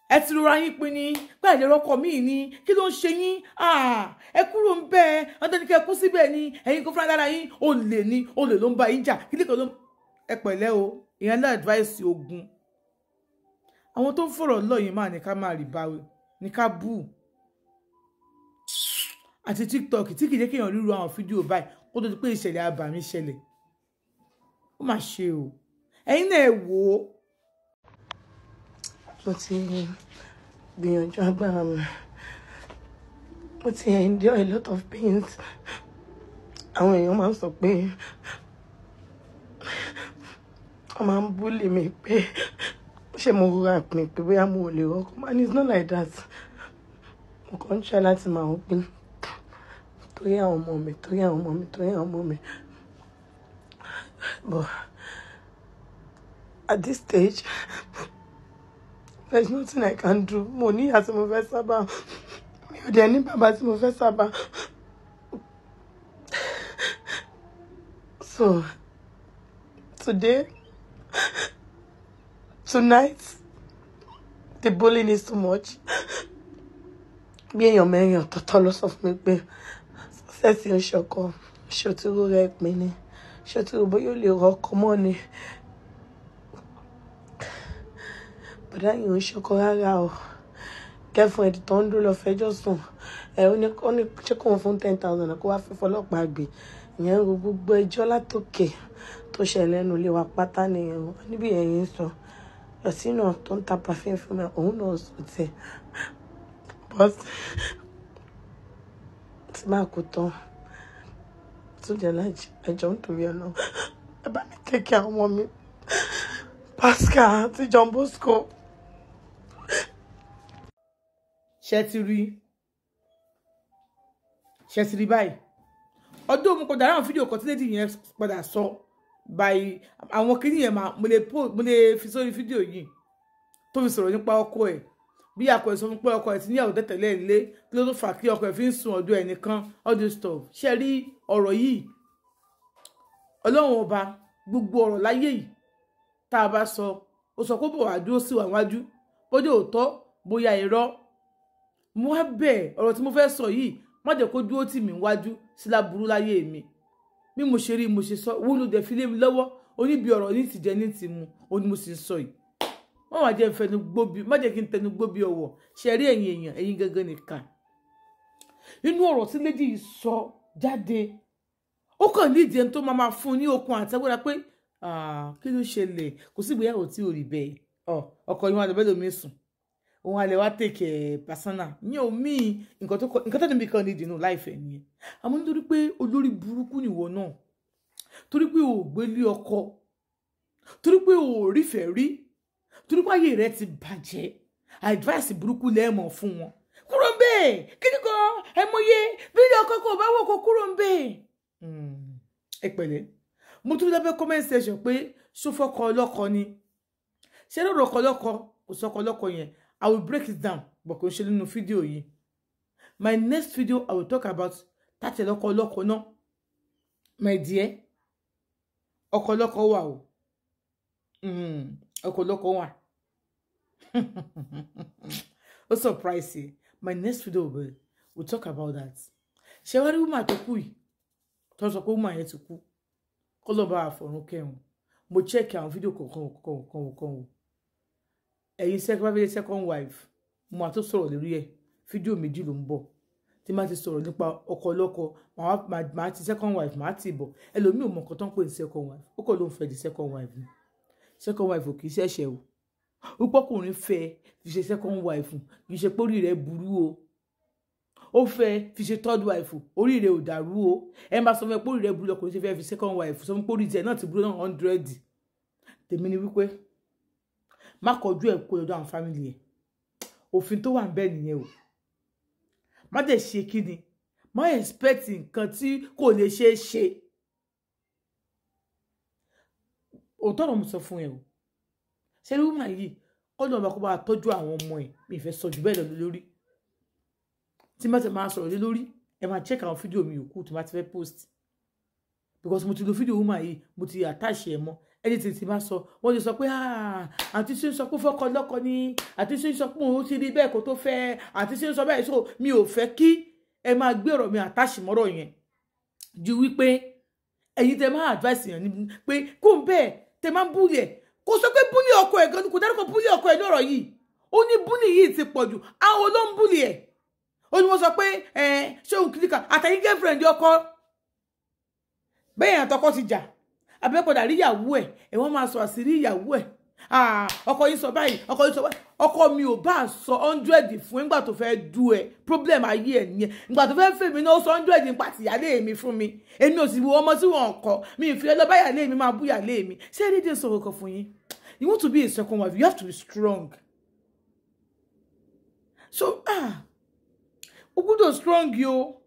ẹ ti rora yín pin ni pé àìlè rọ́kọ mi ni kí ló ń ṣe yín ẹ kúrò ń bẹ ọdún ní kẹ́ kú síbẹ̀ ni ẹ̀yin kò fúnra lára yín olè ló ń bá yín jà kí lè kọ́ ló ẹ pẹ̀lẹ́ o ìyẹn náà advice ogun àwọn tó ń fọ̀rọ̀ lọ́yìn máa ní ká máa rí báwí ní ká bú àti TikTok tí kìí jẹ́ kéèyàn ríru àwọn fídíò báyìí kó tó di pé ìṣẹ̀lẹ̀ abàmì ṣẹlẹ̀ ó mà ṣe o ẹ̀yin náà ẹ wò ó. mo ti gbìyànjú agbára mi mo ti endure a lot of pains àwọn èèyàn máa ń sọ pé wọ́n máa ń búlì mi pé ṣé mo rà pin pé bóyá mo lè rọ́kọ man it's not like that mo kàn ń ṣe láti máa ń pín torí àwọn ọmọ mi torí àwọn ọmọ mi torí àwọn ọmọ mi but at this stage there's nothing I can do mo ní ìyá tí mo fẹ́ sábà mi ò dẹ̀ ní bàbá tí mo fẹ́ sábà so tonight the bullying is too much bí èèyàn mẹ́rin ọ̀tọ̀ọ̀tọ̀ ló sọ fún mi pé sẹ́sì ń ṣọkọ ṣòtúrú rẹ̀ pin ni ṣòtúrú bóyá ó lè rọ́kọ mọ́ ni bọ̀dá yìí ń ṣọkọ rárá o girlfriend tó ń dúró lọ fẹjọ́ sùn ó ní ṣé kóun fún 10,000 kó wá fẹ́ fọlọ́pàá gbé ìyẹn ń ro gbogbo ẹjọ́ látòkè tó ṣẹlẹ̀ nínú ilé wa pátá nìyẹn níbi ẹ̀yìn sọ ọ̀sìn náà tó ń ta pàfin fún mi òun náà sọ tiẹ̀ but tí máa kú tán tó jẹ́ láti ẹjọ́ nítorí ẹ̀ náà ẹ bá mi tẹ́kẹ̀ àwọn ọmọ mi Pascal àti John Bosco. ṣe ti rí báyìí ọdún mo padà ráwọn fídíò kan tí lady yẹn padà sọ báyìí àwọn kìíní yẹn mo lè fi sórí fídíò yìí tó fi sọ̀rọ̀ nípa ọkọ ẹ̀ bí àkọ́ ìsọ fún pé ọkọ ẹ̀ ti níyàwó tẹ́tẹ̀lé ilé kí ló tó fà kí ọkọ ẹ̀ fi ń sùn ọ̀dọ̀ ẹnìkan all this stuff ṣe rí ọ̀rọ̀ yìí ọlọ́run ọba gbogbo ọ̀rọ̀ láyé yìí tá a bá sọ ó sọ pé bò wá dúró sí wàwájú bójú òótọ́ bóyá irọ́ mo wá bẹ̀ ọ̀rọ̀ tí mo fẹ́ sọ yìí má jẹ́ kó dúró tì mí wájú sí láburú láyé mi bí mo ṣe rí mo ṣe sọ wúlò dẹ̀ fi lé mi lọ́wọ́ oníbi ọ̀rọ̀ ní ti jẹ ní ti mu ó ní mo sì ń sọ yìí wọ́n wá jẹ́ fẹnu gbóbi má jẹ́ kí n tẹnu gbóbi ọ̀wọ̀ ṣe rí ẹ̀yin èèyàn ẹ̀yin gangan nìkan inú ọ̀rọ̀ tí lady yìí sọ jáde ó kàn ní ìdí ẹni tó máa fún ní okun àtẹ́wọ́ra pé kí ló ṣẹlẹ̀ kò sí ìgbéyàwó tí ò rí bẹ́ẹ̀ ọkọ yín wà lọ bẹ́ẹ̀ lómi sùn òun àlẹ́ wá tèkè pàṣánà ní omi nǹkan tó níbi kan ní ìdìnnú láìfẹ́ nìyẹn àmọ́ nítorí pé olórí burúkú nìwọ náà torí pé ò gbélé ọkọ torí pé ò rífẹ̀ẹ́ rí torí pé ayé rẹ ti bàjẹ́ advice burúkú lẹ́ẹ̀mọ̀ fún wọn kúrò ń bẹ́ẹ̀ kí ni kan ẹ mọye fídíò ọkọ kò bá wọ̀ kó kúrò ń bẹ́ẹ̀. ẹ pẹ̀lẹ́ mo tún lábẹ́ comment section pé ṣófọ́kọ ọlọ́kọ ni ṣé lọ́rọ̀ ọkọ ọlọ́kọ kò sọ́kọ ọlọ́kọ yẹn I will break it down but kò ṣe nínú fídíò yìí my next video I will talk about tàtẹ̀ lọ́kọ ọlọ́kọ náà my dear ọkọ ọlọ́kọ wà o ọkọ ọlọ́kọ wà ó surprise my next video will talk about that ṣé wá rí woman tó kú yìí tó sọ pé woman yẹn ti kú kó lọ bá àfọ̀rún kẹrùn mo check àwọn fídíò kọ̀ọ̀kan o ẹ̀yin second wife mo máa tó sọ̀rọ̀ lórí ẹ̀ fídíò méjì ló ń bọ̀ tí máa ti sọ̀rọ̀ nípa ọkọ ọlọ́kọ máa ti second wife máa ti bọ̀ ẹlòmíì ò mọ̀ nǹkan tó ń pè ní second wife ó kọ̀ ló ń fẹ́ di second wife ni second wife ò kì í ṣẹ̀ṣẹ̀ o ó pọ́kùnrin fẹ́ fi ṣe second wife kì í ṣe pé orí rẹ̀ burú o ó fẹ́ fi ṣe third wife orí rẹ̀ ò dàrú o ẹ máa sọ fún ẹ pé orí rẹ̀ burú ọkùnrin ṣe fẹ́ fi second wife sọ fún pé orí tiẹ̀ náà ti burú náà 100 tèmi ni wípé má kọjú ẹ̀ kó lọ́dọ̀ àwọn family ẹ̀ òfin tó wà ń bẹ nìyẹn o má dẹ̀ ṣe kí ni má expect nǹkan tí kò lè ṣeé ṣe òótọ́ ọ̀rọ̀ mo sọ fún ẹ o ṣé ló mà yìí kọ́ńdọ̀ ọba kó bá tọ́jú àwọn ọmọ ẹ̀ mi ìfẹ́ sọ jù bẹ́ẹ̀ lọ lórí tí má ti máa sọ̀rọ̀ lé lórí ẹ máa check àwọn fídíò mi yòókù tí má ti fẹ́ post because mo ti lo fídíò woman yìí mo ti attach ẹ̀ mọ́ ẹni tètè máa sọ wọ́n lè sọ pé àǹtí ṣe ń sọ pé fọ́kọ lọ́kọ ni àǹtí ṣe ń sọ pé òun ti rí bẹ́ẹ̀ kó tó fẹ́ àǹtí ṣe ń sọ bẹ́ẹ̀ so mi ò fẹ́ kí ẹ máa gbé ọ̀rọ̀ mi àtàṣì mọ́rọ̀ yẹn ju wípé ẹ̀yin tẹ máa advice yẹn ni pé kó ń bẹ́ẹ̀ tẹ máa ń búlì ẹ̀ kò sọ pé búlì ọkọ ẹ̀ gan kò dárúkọ búlì ọkọ ẹ̀ lọ́rọ̀ yìí ó ní búlì yìí ti pọ̀ jù àwọn ló ń búlì ẹ̀ ó ní wọ́n sọ pé ṣé òun kìlíkà àtàyìn girlfriend ọkọ bẹ́ẹ̀ àtọkọ ti jà abẹ́pọ̀dà rí ìyàwó ẹ̀ wọ́n máa sọ àṣírí ìyàwó ẹ̀ ọkọ yìí sọ báyìí ọkọ yìí sọ báyìí ọkọ mi ò bá sọ 100 fún nígbà tó fẹ́ du ẹ̀ problem ayé ẹ̀ nìyẹn nígbà tó fẹ́ fẹ́ mi náà ó sọ 100 nípa tìyálé mi fún mi èmi ò sì wo ọmọ tí wọ́n kọ́ mi ì fi ẹ lọ báyàlé mi máa búyàlé mi ṣé ẹ dédé sọ̀rọ̀ kan fún yín you want to be a second wife you have to be strong so o gbọ́dọ̀ strong yo